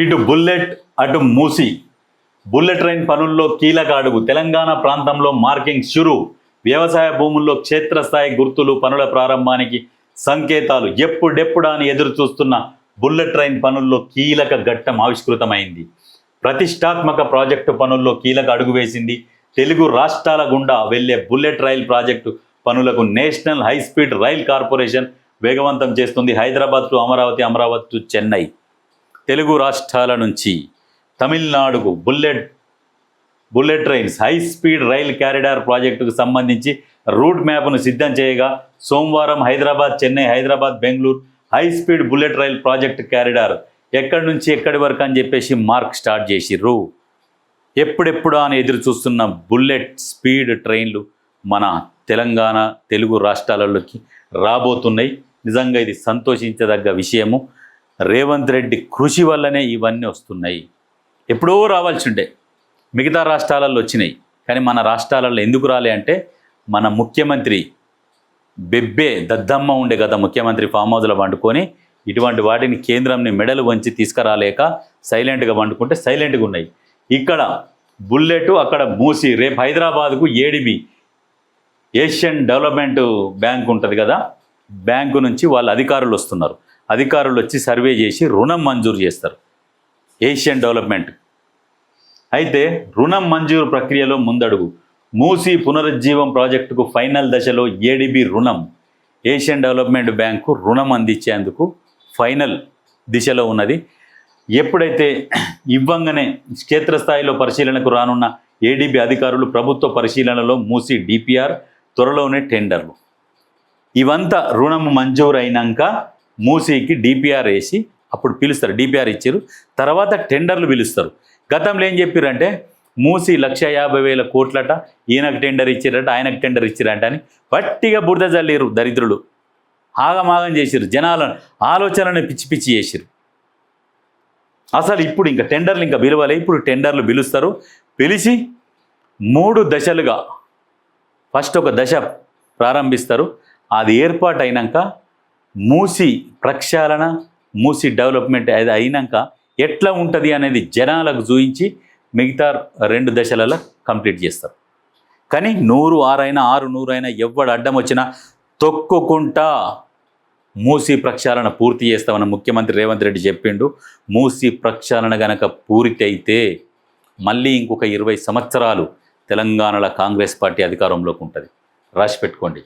ఇటు బుల్లెట్ అటు మూసి bullet train పనుల్లో కీలక అడుగు. తెలంగాణ ప్రాంతంలో మార్కింగ్ షురు. వ్యవసాయ భూముల్లో క్షేత్రస్థాయి గుర్తులు పనుల ప్రారంభానికి సంకేతాలు. ఎప్పుడెప్పుడా అని ఎదురు చూస్తున్న బుల్లెట్ ట్రైన్ పనుల్లో కీలక ఘట్టం ఆవిష్కృతమైంది. ప్రతిష్టాత్మక ప్రాజెక్టు పనుల్లో కీలక అడుగు వేసింది. తెలుగు రాష్ట్రాల గుండా వెళ్లే బుల్లెట్ రైల్ ప్రాజెక్టు పనులకు నేషనల్ హైస్పీడ్ రైల్ కార్పొరేషన్ వేగవంతం చేస్తుంది. Hyderabad to Amaravati, Amaravati to Chennai. తెలుగు రాష్ట్రాల నుంచి తమిళనాడుకు bullet trains high speed rail corridor ప్రాజెక్టుకు సంబంధించి రూట్ మ్యాప్ను సిద్ధం చేయగా సోమవారం Hyderabad, Chennai, Hyderabad, Bengaluru high speed bullet rail project corridor ఎక్కడి నుంచి ఎక్కడి వరకు అని చెప్పేసి మార్క్ స్టార్ట్ చేసిర్రు. ఎప్పుడెప్పుడు అని ఎదురు చూస్తున్న బుల్లెట్ స్పీడ్ ట్రైన్లు మన తెలంగాణ, తెలుగు రాష్ట్రాలలోకి రాబోతున్నాయి. నిజంగా ఇది సంతోషించదగ్గ విషయము. రేవంత్ రెడ్డి కృషి వల్లనే ఇవన్నీ వస్తున్నాయి. ఎప్పుడో రావాల్సి ఉండే, మిగతా రాష్ట్రాలలో వచ్చినాయి, కానీ మన రాష్ట్రాలలో ఎందుకు రాలే అంటే మన ముఖ్యమంత్రి బెబ్బే దద్దమ్మ ఉండే గత ముఖ్యమంత్రి ఫామ్ హౌస్లో వండుకొని ఇటువంటి వాటిని కేంద్రంని మెడలు వంచి తీసుకురాలేక సైలెంట్గా వండుకుంటే సైలెంట్గా ఉన్నాయి. ఇక్కడ బుల్లెట్, అక్కడ మూసి. రేపు హైదరాబాద్కు ఏడిబి ఏషియన్ డెవలప్మెంట్ బ్యాంక్ ఉంటుంది కదా, బ్యాంకు నుంచి వాళ్ళ అధికారులు వస్తున్నారు. అధికారులు వచ్చి సర్వే చేసి రుణం మంజూరు చేస్తారు ఏషియన్ డెవలప్మెంట్. అయితే రుణం మంజూరు ప్రక్రియలో ముందడుగు. మూసి పునరుజ్జీవం ప్రాజెక్టుకు ఫైనల్ దశలో ఏడిబి రుణం. ఏషియన్ డెవలప్మెంట్ బ్యాంకు రుణం అందించేందుకు ఫైనల్ దిశలో ఉన్నది. ఎప్పుడైతే ఇవ్వంగానే క్షేత్రస్థాయిలో పరిశీలనకు రానున్న ఏడిబి అధికారులు ప్రభుత్వ పరిశీలనలో మూసి డిపిఆర్, త్వరలోనే టెండర్లు. ఇవంతా రుణం మంజూరు అయినాక మూసీకి డిపిఆర్ వేసి అప్పుడు పిలుస్తారు. డిపిఆర్ ఇచ్చారు, తర్వాత టెండర్లు పిలుస్తారు. గతంలో ఏం చెప్పారంటే మూసి 1,50,000 కోట్లట, ఈయనకు టెండర్ ఇచ్చారట, ఆయనకు టెండర్ ఇచ్చారట అని వట్టిగా బురద జల్లేరు దరిద్రులు. ఆగమాగం చేసిరు, జనాలను ఆలోచనని పిచ్చి పిచ్చి చేసిరు. అసలు ఇప్పుడు ఇంకా టెండర్లు ఇంకా పిలవాలి. ఇప్పుడు టెండర్లు పిలుస్తారు. పిలిచి 3 దశలుగా ఫస్ట్ ఒక దశ ప్రారంభిస్తారు. అది ఏర్పాటు అయినాక మూసి ప్రక్షాళన, మూసి డెవలప్మెంట్ అది అయినాక ఎట్లా ఉంటుంది అనేది జనాలకు చూపించి మిగతా 2 దశలలో కంప్లీట్ చేస్తారు. కానీ 100, 6 అయినా 6, 100 అయినా ఎవడు అడ్డం వచ్చినా తొక్కుకుంటా మూసి ప్రక్షాళన పూర్తి చేస్తామని ముఖ్యమంత్రి రేవంత్ రెడ్డి చెప్పిండు. మూసి ప్రక్షాళన గనక పూర్తి అయితే మళ్ళీ ఇంకొక 20 సంవత్సరాలు తెలంగాణలో కాంగ్రెస్ పార్టీ అధికారంలోకి ఉంటుంది. రాసి పెట్టుకోండి.